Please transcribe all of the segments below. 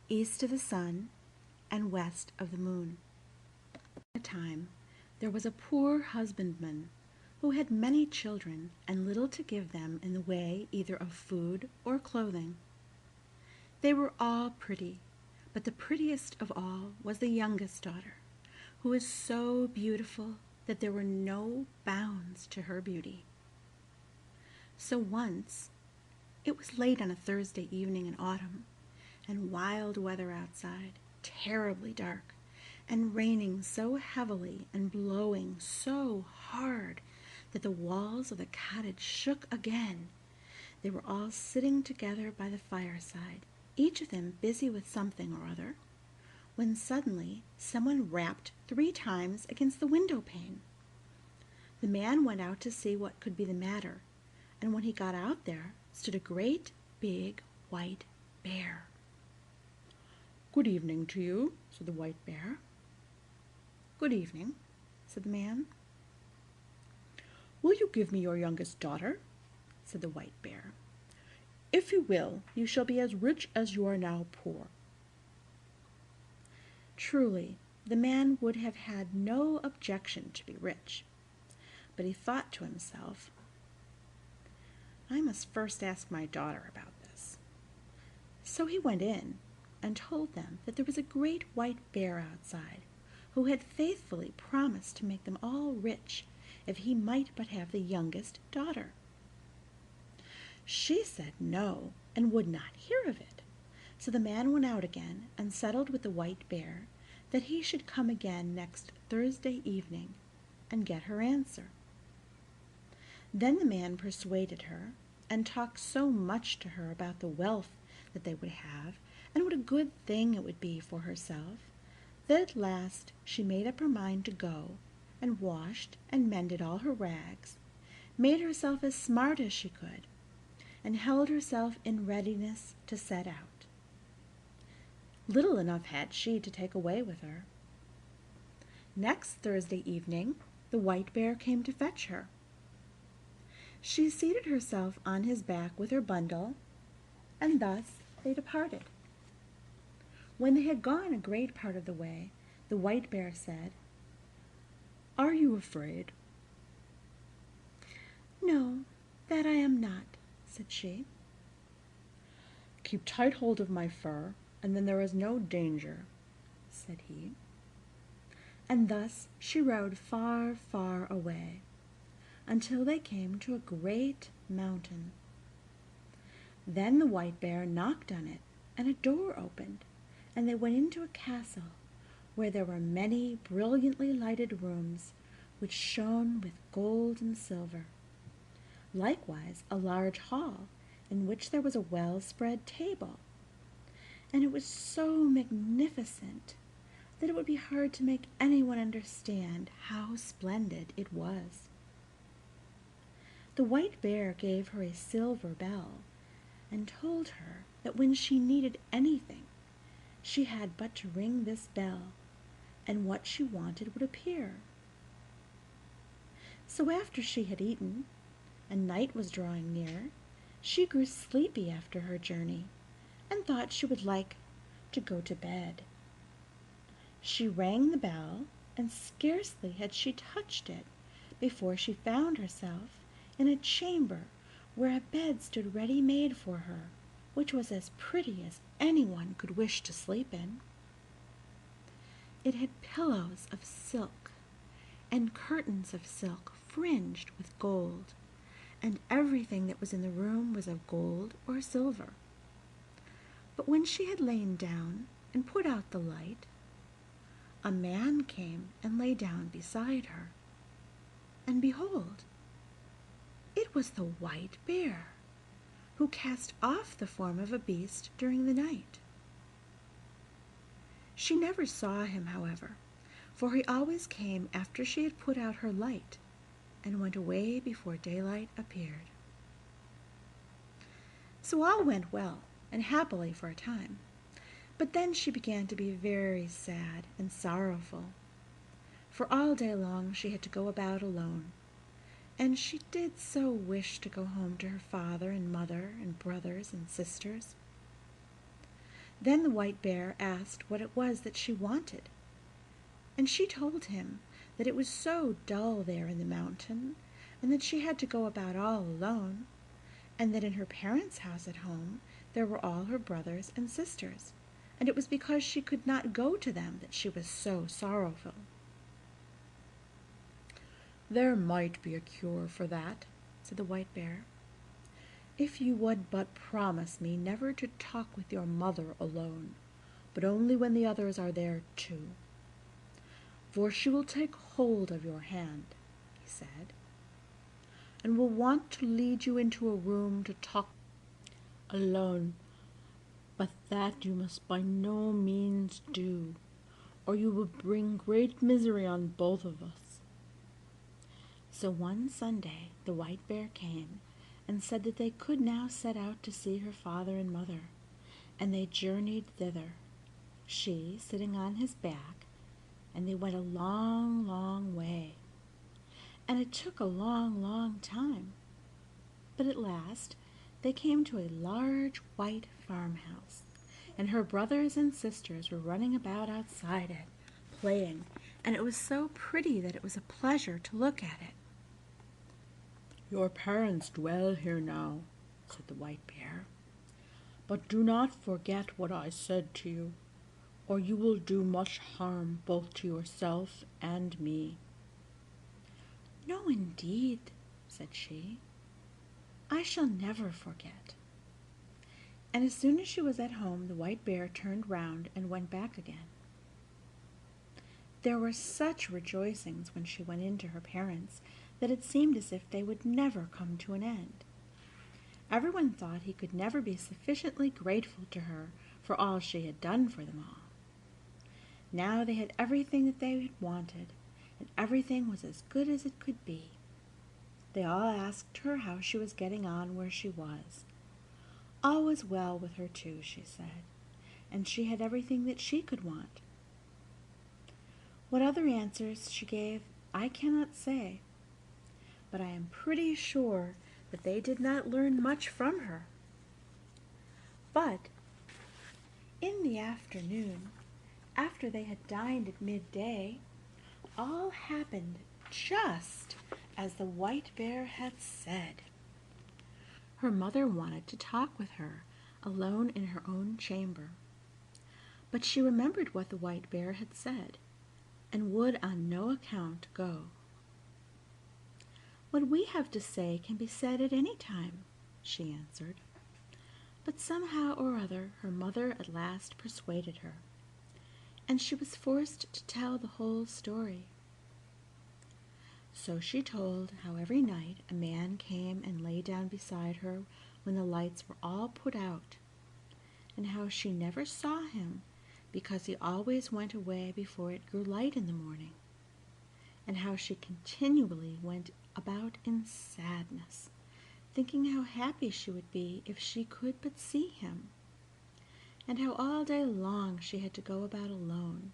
east of the sun and west of the moon. At a time there was a poor husbandman who had many children and little to give them in the way either of food or clothing. They were all pretty, but the prettiest of all was the youngest daughter, who was so beautiful that there were no bounds to her beauty. So once, it was late on a Thursday evening in autumn, and wild weather outside, terribly dark, and raining so heavily and blowing so hard that the walls of the cottage shook again. They were all sitting together by the fireside, each of them busy with something or other, when suddenly someone rapped 3 times against the window pane. The man went out to see what could be the matter, and when he got out there stood a great big white bear. "Good evening to you," said the white bear. "Good evening," said the man. "Will you give me your youngest daughter?" said the white bear. "If you will, you shall be as rich as you are now poor." Truly, the man would have had no objection to be rich, but he thought to himself, "I must first ask my daughter about this." So he went in and told them that there was a great white bear outside, who had faithfully promised to make them all rich if he might but have the youngest daughter. She said no, and would not hear of it. So the man went out again and settled with the white bear that he should come again next Thursday evening and get her answer. Then the man persuaded her and talked so much to her about the wealth that they would have and what a good thing it would be for herself, that at last she made up her mind to go, and washed and mended all her rags, made herself as smart as she could, and held herself in readiness to set out. Little enough had she to take away with her. Next Thursday evening the white bear came to fetch her. She seated herself on his back with her bundle, and thus they departed. When they had gone a great part of the way, the white bear said, "Are you afraid?" "No, that I am not," said she. "Keep tight hold of my fur, and then there is no danger," said he. And thus she rode far, far away, until they came to a great mountain. Then the white bear knocked on it, and a door opened, and they went into a castle, where there were many brilliantly lighted rooms, which shone with gold and silver. Likewise a large hall, in which there was a well-spread table, and it was so magnificent that it would be hard to make anyone understand how splendid it was. The white bear gave her a silver bell, and told her that when she needed anything, she had but to ring this bell, and what she wanted would appear. So after she had eaten, and night was drawing near, she grew sleepy after her journey, and thought she would like to go to bed. She rang the bell, and scarcely had she touched it before she found herself in a chamber where a bed stood ready made for her, which was as pretty as anyone could wish to sleep in. It had pillows of silk, and curtains of silk fringed with gold, and everything that was in the room was of gold or silver. But when she had lain down and put out the light, a man came and lay down beside her, and behold, it was the white bear, who cast off the form of a beast during the night. She never saw him, however, for he always came after she had put out her light, and went away before daylight appeared. So all went well and happily for a time, but then she began to be very sad and sorrowful, for all day long she had to go about alone, and she did so wish to go home to her father and mother and brothers and sisters. Then the white bear asked what it was that she wanted, and she told him that it was so dull there in the mountain, and that she had to go about all alone, and that in her parents' house at home there were all her brothers and sisters, and it was because she could not go to them that she was so sorrowful. "There might be a cure for that," said the white bear, "if you would but promise me never to talk with your mother alone, but only when the others are there too. For she will take hold of your hand," he said, "and will want to lead you into a room to talk alone, but that you must by no means do, or you will bring great misery on both of us." So one Sunday the white bear came and said that they could now set out to see her father and mother, and they journeyed thither, she sitting on his back, and they went a long, long way, and it took a long, long time, but at last they came to a large white farmhouse, and her brothers and sisters were running about outside it, playing, and it was so pretty that it was a pleasure to look at it. "Your parents dwell here now," said the white bear, "but do not forget what I said to you, or you will do much harm both to yourself and me." "No, indeed," said she, "I shall never forget." And as soon as she was at home, the white bear turned round and went back again. There were such rejoicings when she went in to her parents that it seemed as if they would never come to an end. Everyone thought he could never be sufficiently grateful to her for all she had done for them all. Now they had everything that they had wanted, and everything was as good as it could be. They all asked her how she was getting on where she was. All was well with her too, she said, and she had everything that she could want. What other answers she gave, I cannot say, but I am pretty sure that they did not learn much from her. But in the afternoon, after they had dined at midday, all happened just as the white bear had said. Her mother wanted to talk with her alone in her own chamber, but she remembered what the white bear had said, and would on no account go. "What we have to say can be said at any time," she answered. But somehow or other her mother at last persuaded her, and she was forced to tell the whole story. So she told how every night a man came and lay down beside her when the lights were all put out, and how she never saw him because he always went away before it grew light in the morning, and how she continually went about in sadness, thinking how happy she would be if she could but see him, and how all day long she had to go about alone,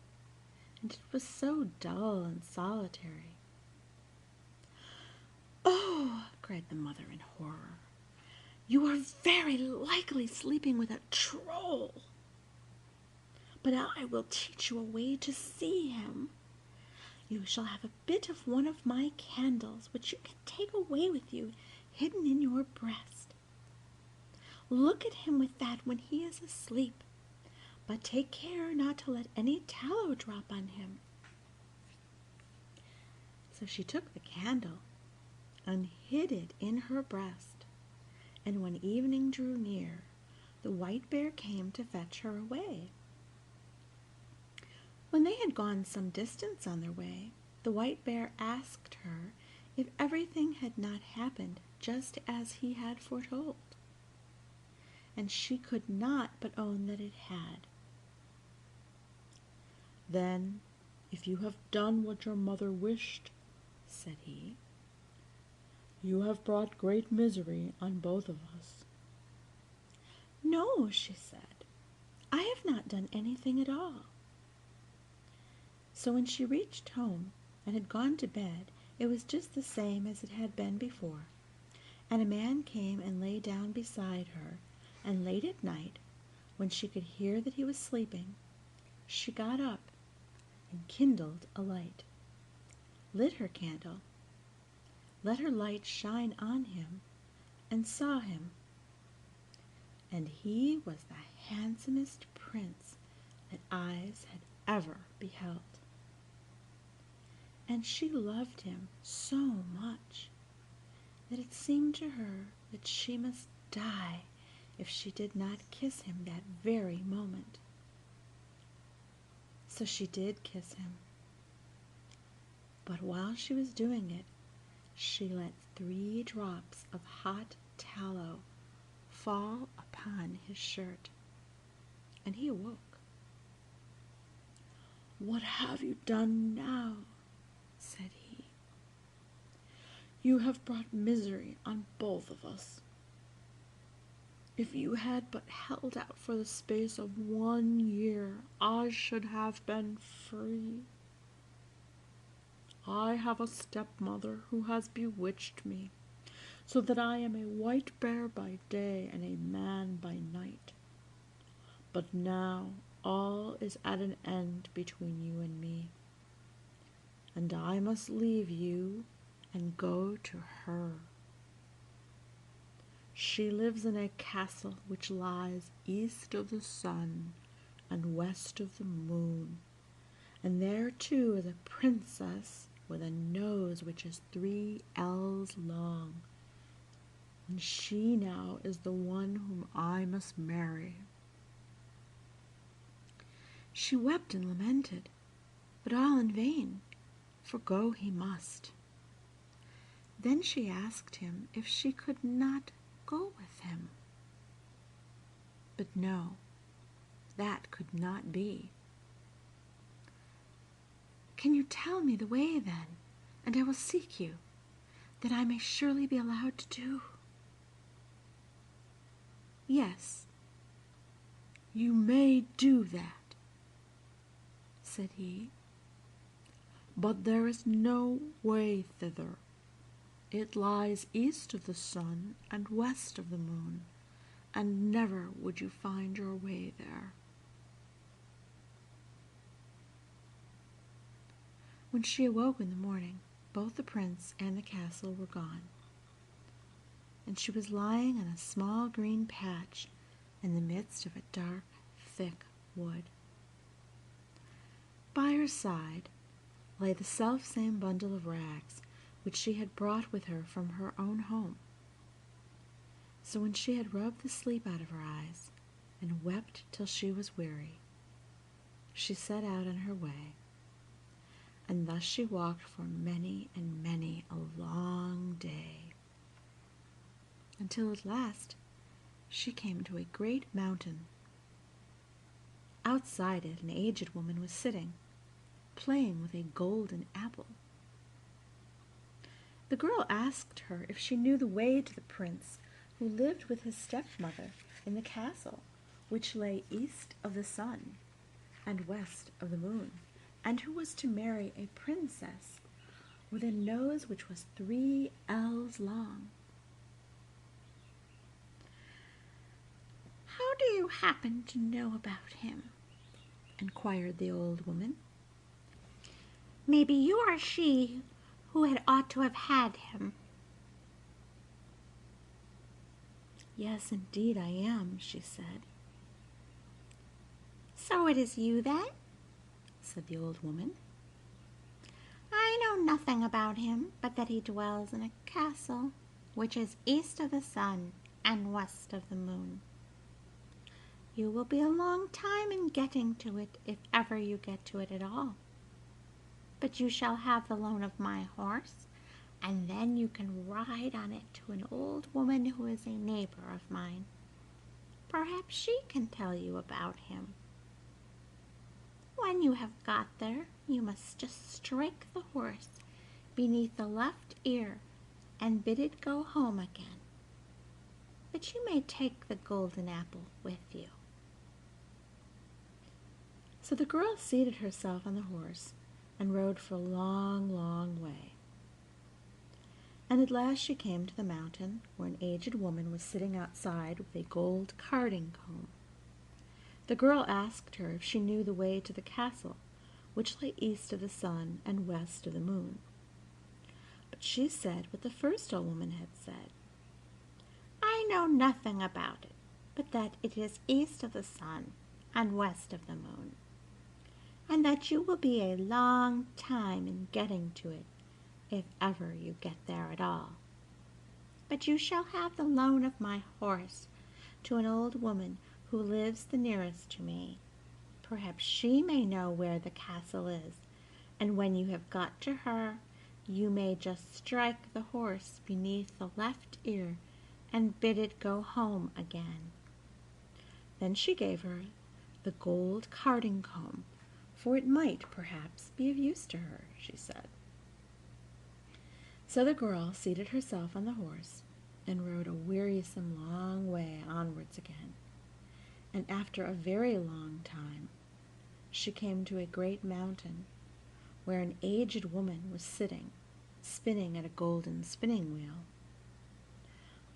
and it was so dull and solitary. "Oh," cried the mother in horror, "you are very likely sleeping with a troll. But I will teach you a way to see him. You shall have a bit of one of my candles, which you can take away with you, hidden in your breast. Look at him with that when he is asleep, but take care not to let any tallow drop on him." So she took the candle and hid it in her breast, and when evening drew near, the white bear came to fetch her away. When they had gone some distance on their way, the white bear asked her if everything had not happened just as he had foretold, and she could not but own that it had. "Then, if you have done what your mother wished," said he, "you have brought great misery on both of us." "No," she said, "I have not done anything at all." So when she reached home and had gone to bed, it was just the same as it had been before, and a man came and lay down beside her, and late at night, when she could hear that he was sleeping, she got up and kindled a light, lit her candle, let her light shine on him, and saw him. And he was the handsomest prince that eyes had ever beheld. And she loved him so much that it seemed to her that she must die if she did not kiss him that very moment. So she did kiss him. But while she was doing it, she let 3 drops of hot tallow fall upon his shirt, and he awoke. "What have you done now?" said he. "You have brought misery on both of us. If you had but held out for the space of 1 year, I should have been free. I have a stepmother who has bewitched me, so that I am a white bear by day and a man by night. But now all is at an end between you and me, and I must leave you and go to her. She lives in a castle which lies east of the sun and west of the moon, and there too is a princess with a nose which is 3 ells long, and she now is the one whom I must marry." She wept and lamented, but all in vain, for go he must. Then she asked him if she could not go with him. But no, that could not be. "Can you tell me the way, then, and I will seek you, that I may surely be allowed to do?" "Yes, you may do that," said he, "but there is no way thither. It lies east of the sun and west of the moon, and never would you find your way there." When she awoke in the morning, both the prince and the castle were gone, and she was lying on a small green patch in the midst of a dark, thick wood. By her side lay the self-same bundle of rags which she had brought with her from her own home. So when she had rubbed the sleep out of her eyes and wept till she was weary, she set out on her way, and thus she walked for many and many a long day, until at last she came to a great mountain. Outside it an aged woman was sitting, playing with a golden apple. The girl asked her if she knew the way to the prince who lived with his stepmother in the castle which lay east of the sun and west of the moon, and who was to marry a princess with a nose which was 3 ells long. "How do you happen to know about him?" inquired the old woman. "Maybe you are she who had ought to have had him." "Yes, indeed I am," she said. "So it is you, then?" said the old woman. "I know nothing about him but that he dwells in a castle which is east of the sun and west of the moon. You will be a long time in getting to it, if ever you get to it at all. But you shall have the loan of my horse, and then you can ride on it to an old woman who is a neighbor of mine. Perhaps she can tell you about him. When you have got there, you must just strike the horse beneath the left ear and bid it go home again. But you may take the golden apple with you." So the girl seated herself on the horse and rode for a long, long way. And at last she came to the mountain where an aged woman was sitting outside with a gold carding comb, The girl asked her if she knew the way to the castle, which lay east of the sun and west of the moon. But she said what the first old woman had said. "I know nothing about it, but that it is east of the sun and west of the moon, and that you will be a long time in getting to it, if ever you get there at all. But you shall have the loan of my horse to an old woman who lives the nearest to me. Perhaps she may know where the castle is, and when you have got to her, you may just strike the horse beneath the left ear and bid it go home again." Then she gave her the gold carding comb, for it might, perhaps, be of use to her, she said. So the girl seated herself on the horse and rode a wearisome long way onwards again, and after a very long time she came to a great mountain, where an aged woman was sitting, spinning at a golden spinning wheel.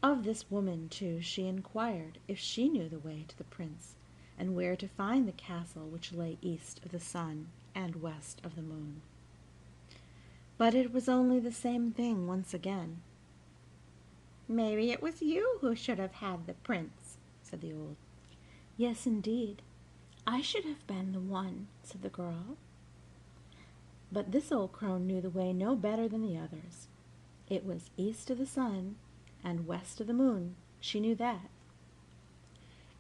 Of this woman, too, she inquired if she knew the way to the prince, and where to find the castle which lay east of the sun and west of the moon. But it was only the same thing once again. "Maybe it was you who should have had the prince," said the old. "Yes, indeed, I should have been the one," said the girl. But this old crone knew the way no better than the others. It was east of the sun and west of the moon, she knew that.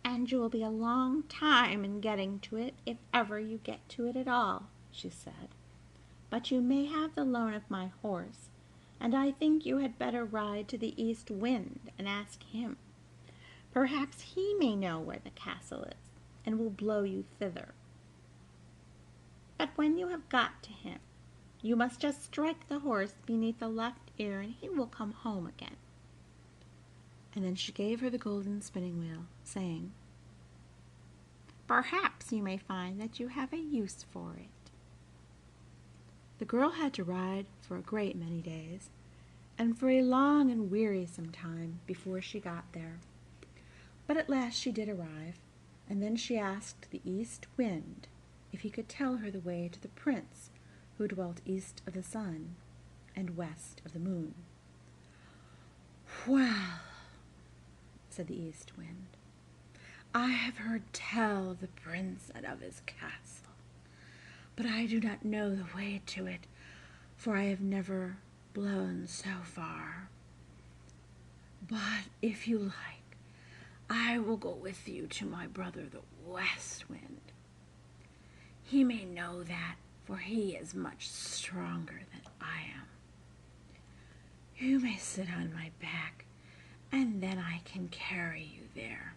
"And you will be a long time in getting to it, if ever you get to it at all," she said. "But you may have the loan of my horse, and I think you had better ride to the east wind and ask him. Perhaps he may know where the castle is, and will blow you thither. But when you have got to him, you must just strike the horse beneath the left ear, and he will come home again." And then she gave her the golden spinning wheel, saying, "Perhaps you may find that you have a use for it." The girl had to ride for a great many days, and for a long and wearisome time before she got there. But at last she did arrive, and then she asked the east wind if he could tell her the way to the prince who dwelt east of the sun and west of the moon. "Well," said the east wind, "I have heard tell of the prince and of his castle, but I do not know the way to it, for I have never blown so far. But if you like, I will go with you to my brother the west wind. He may know that, for he is much stronger than I am. You may sit on my back, and then I can carry you there."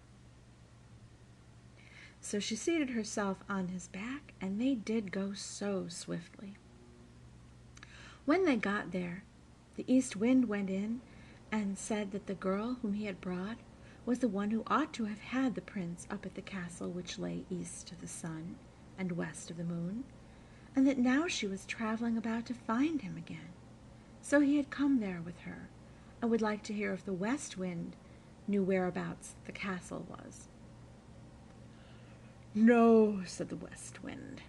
So she seated herself on his back, and they did go so swiftly. When they got there, the east wind went in and said that the girl whom he had brought was the one who ought to have had the prince up at the castle which lay east of the sun and west of the moon, and that now she was traveling about to find him again. So he had come there with her, and would like to hear if the west wind knew whereabouts the castle was. "No," said the west wind,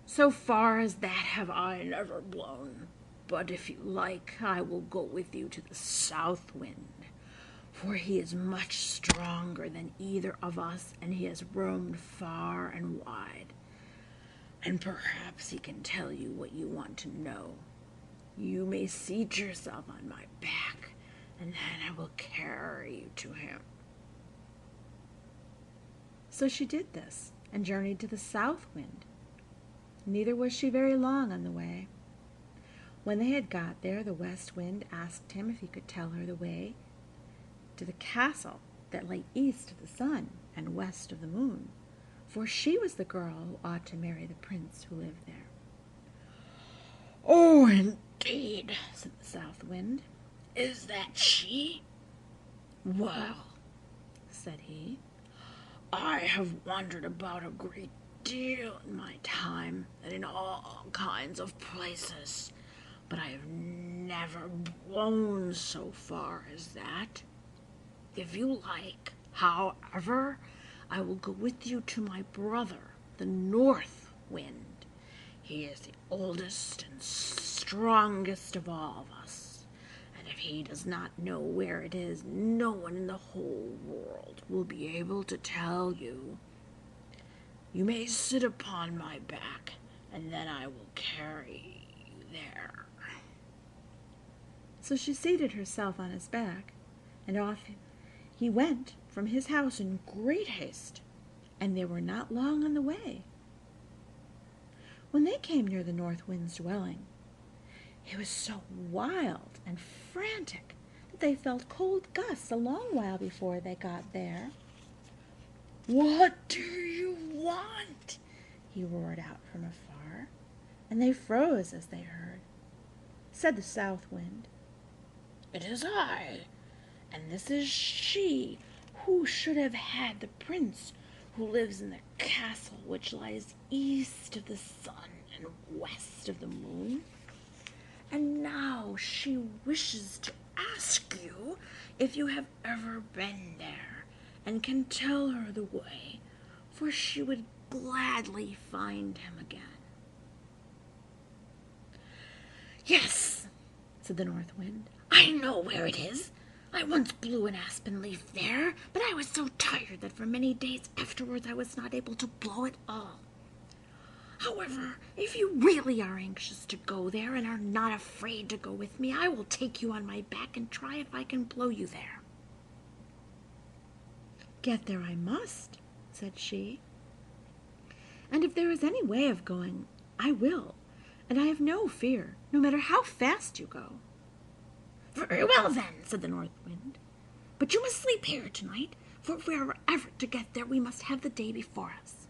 "so far as that have I never blown. But if you like, I will go with you to the south wind, for he is much stronger than either of us, and he has roamed far and wide, and perhaps he can tell you what you want to know. You may seat yourself on my back, and then I will carry you to him." So she did this, and journeyed to the south wind. Neither was she very long on the way. When they had got there, the west wind asked him if he could tell her the way to the castle that lay east of the sun and west of the moon, for she was the girl who ought to marry the prince who lived there. "Oh, indeed," said the south wind. "Is that she? Well," said he, "I have wandered about a great deal in my time, and in all kinds of places, but I have never blown so far as that. If you like, however, I will go with you to my brother, the North Wind. He is the oldest and strongest of all of us, and if he does not know where it is, no one in the whole world will be able to tell you. You may sit upon my back, and then I will carry you there." So she seated herself on his back, and off he went from his house in great haste, and they were not long on the way. When they came near the North Wind's dwelling, he was so wild and frantic that they felt cold gusts a long while before they got there. "What do you want?" he roared out from afar, and they froze as they heard. Said the South Wind, "It is I, and this is she who should have had the prince who lives in the castle which lies east of the sun and west of the moon. And now she wishes to ask you if you have ever been there and can tell her the way, for she would gladly find him again." "Yes," said the North Wind, "I know where it is. I once blew an aspen leaf there, but I was so tired that for many days afterwards I was not able to blow at all. However, if you really are anxious to go there and are not afraid to go with me, I will take you on my back and try if I can blow you there." "Get there I must," said she, "and if there is any way of going, I will, and I have no fear, no matter how fast you go." "Very well, then," said the North Wind. "But you must sleep here tonight, for if we are ever to get there, we must have the day before us."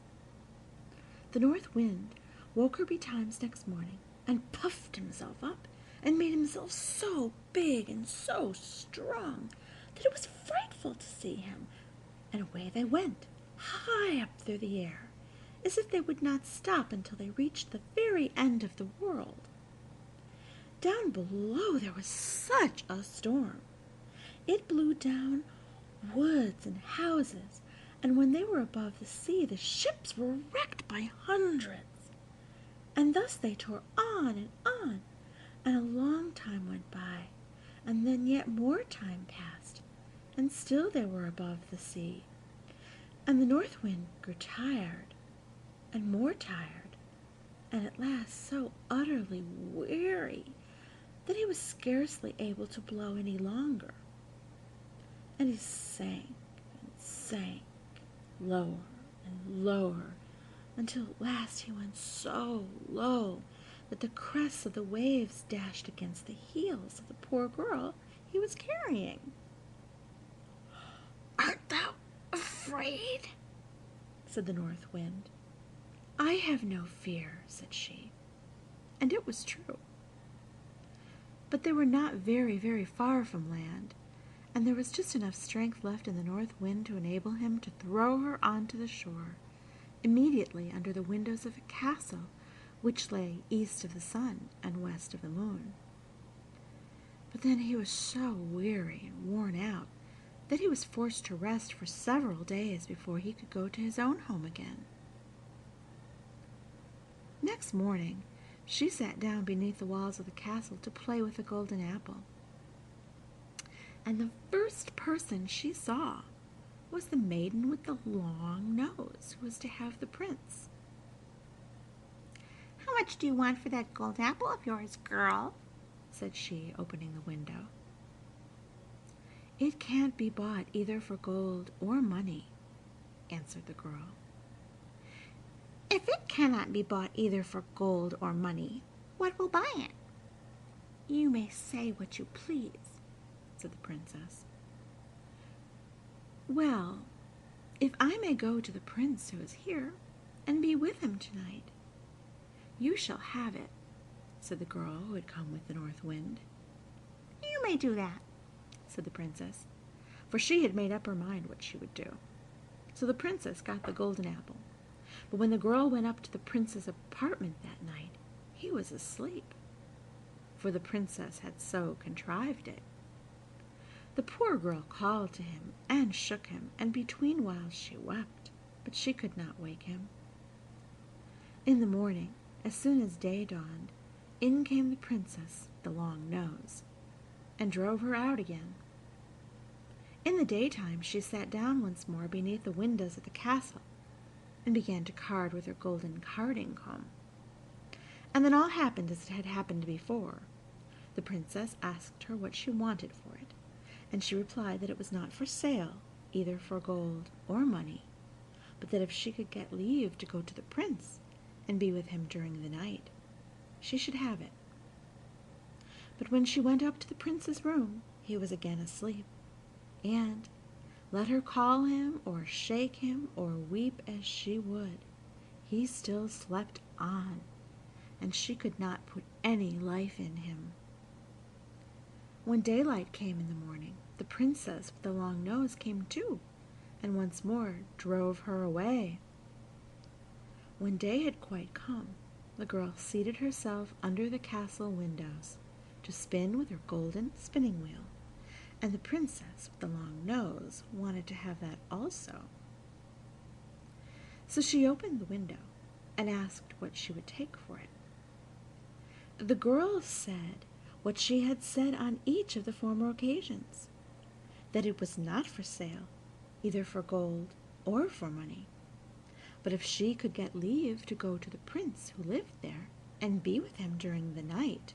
The North Wind woke her betimes next morning, and puffed himself up, and made himself so big and so strong that it was frightful to see him, and away they went, high up through the air, as if they would not stop until they reached the very end of the world. Down below there was such a storm. It blew down woods and houses, and when they were above the sea, the ships were wrecked by hundreds. And thus they tore on, and a long time went by, and then yet more time passed, and still they were above the sea. And the North Wind grew tired, and more tired, and at last so utterly weary that he was scarcely able to blow any longer. And he sank and sank, lower and lower, until at last he went so low that the crests of the waves dashed against the heels of the poor girl he was carrying. "Art thou afraid?" said the North Wind. "I have no fear," said she. And it was true. But they were not very, very far from land, and there was just enough strength left in the North Wind to enable him to throw her onto the shore, immediately under the windows of a castle which lay east of the sun and west of the moon. But then he was so weary and worn out that he was forced to rest for several days before he could go to his own home again. Next morning, she sat down beneath the walls of the castle to play with the golden apple. And the first person she saw was the maiden with the long nose who was to have the prince. "How much do you want for that gold apple of yours, girl?" said she, opening the window. "It can't be bought either for gold or money," answered the girl. "If it cannot be bought either for gold or money, what will buy it?" "You may say what you please," said the princess. "Well, if I may go to the prince who is here and be with him tonight, you shall have it," said the girl who had come with the North Wind. "You may do that," said the princess, for she had made up her mind what she would do. So the princess got the golden apple. But when the girl went up to the prince's apartment that night, he was asleep, for the princess had so contrived it. The poor girl called to him and shook him, and between whiles she wept, but she could not wake him. In the morning, as soon as day dawned, in came the princess, the long nose, and drove her out again. In the daytime she sat down once more beneath the windows of the castle, and began to card with her golden carding comb. And then all happened as it had happened before. The princess asked her what she wanted for it, and she replied that it was not for sale, either for gold or money, but that if she could get leave to go to the prince and be with him during the night, she should have it. But when she went up to the prince's room, he was again asleep, and, let her call him or shake him or weep as she would, he still slept on, and she could not put any life in him. When daylight came in the morning, the princess with the long nose came too, and once more drove her away. When day had quite come, the girl seated herself under the castle windows to spin with her golden spinning wheel, and the princess with the long nose wanted to have that also. So she opened the window and asked what she would take for it. The girl said what she had said on each of the former occasions, that it was not for sale, either for gold or for money, but if she could get leave to go to the prince who lived there and be with him during the night,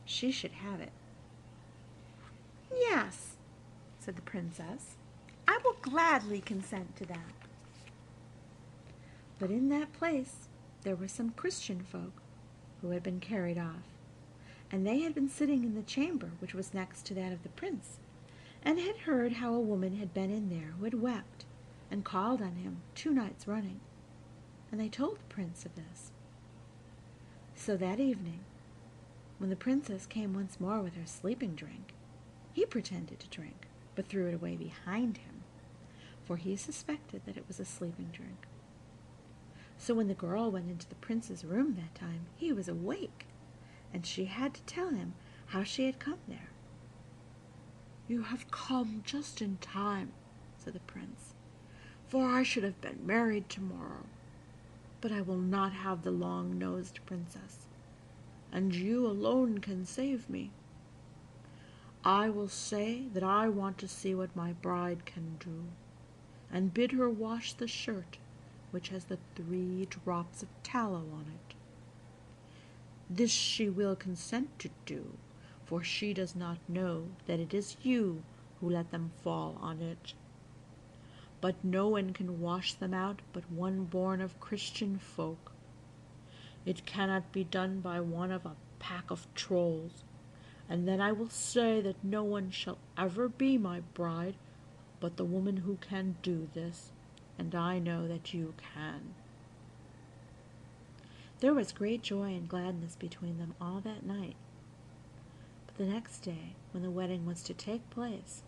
she should have it. Yes, said the princess, I will gladly consent to that. But in that place there were some Christian folk who had been carried off, and they had been sitting in the chamber which was next to that of the prince, and had heard how a woman had been in there who had wept and called on him 2 nights running, and they told the prince of this. So that evening, when the princess came once more with her sleeping drink, he pretended to drink, but threw it away behind him, for he suspected that it was a sleeping drink. So when the girl went into the prince's room that time, he was awake, and she had to tell him how she had come there. "You have come just in time," said the prince, "for I should have been married tomorrow. But I will not have the long-nosed princess, and you alone can save me. I will say that I want to see what my bride can do, and bid her wash the shirt which has the 3 drops of tallow on it. This she will consent to do, for she does not know that it is you who let them fall on it. But no one can wash them out but one born of Christian folk. It cannot be done by one of a pack of trolls, and then I will say that no one shall ever be my bride but the woman who can do this, and I know that you can." There was great joy and gladness between them all that night. But the next day, when the wedding was to take place,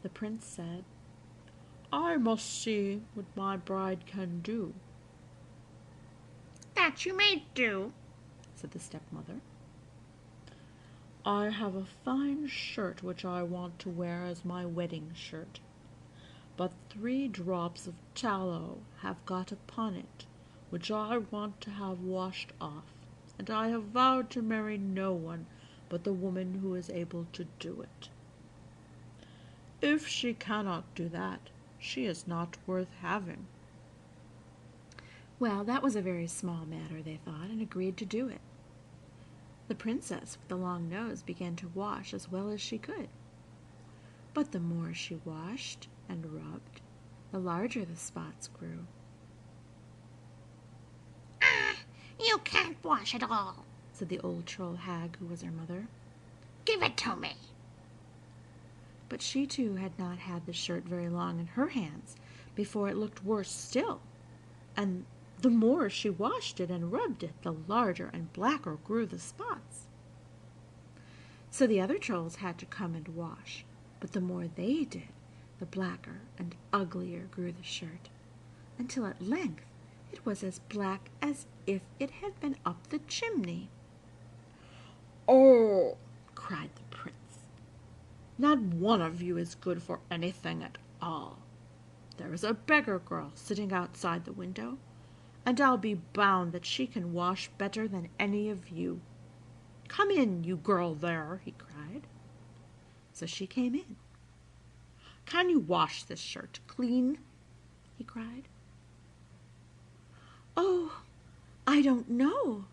the prince said, "I must see what my bride can do." "That you may do," said the stepmother. "I have a fine shirt which I want to wear as my wedding shirt, but 3 drops of tallow have got upon it, which I want to have washed off, and I have vowed to marry no one but the woman who is able to do it. If she cannot do that, she is not worth having." Well, that was a very small matter, they thought, and agreed to do it. The princess with the long nose began to wash as well as she could. But the more she washed and rubbed, the larger the spots grew. "Ah, you can't wash it all," said the old troll hag who was her mother. "Give it to me." But she too had not had the shirt very long in her hands before it looked worse still, and the more she washed it and rubbed it, the larger and blacker grew the spots. So the other trolls had to come and wash, but the more they did, the blacker and uglier grew the shirt, until at length it was as black as if it had been up the chimney. "Oh," cried the prince, "not one of you is good for anything at all. there is a beggar girl sitting outside the window, and I'll be bound that she can wash better than any of you. Come in, you girl there, he cried. So she came in. Can you wash this shirt clean? He cried. Oh, I don't know,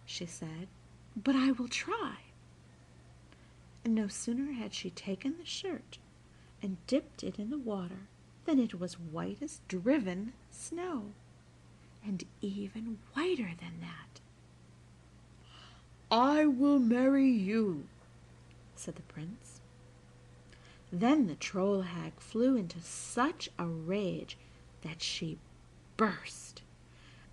she said, but I will try. And no sooner had she taken the shirt and dipped it in the water than it was white as driven snow, and even whiter than that. I will marry you, said the prince. Then the troll hag flew into such a rage that she burst,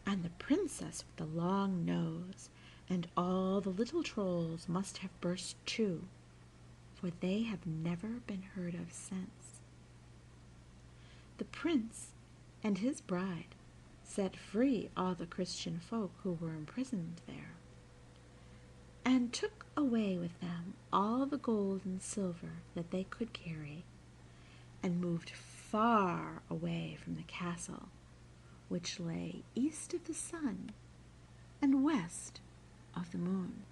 and the princess with the long nose and all the little trolls must have burst too, for they have never been heard of since. The prince and his bride set free all the Christian folk who were imprisoned there, and took away with them all the gold and silver that they could carry, and moved far away from the castle, which lay east of the sun and west of the moon.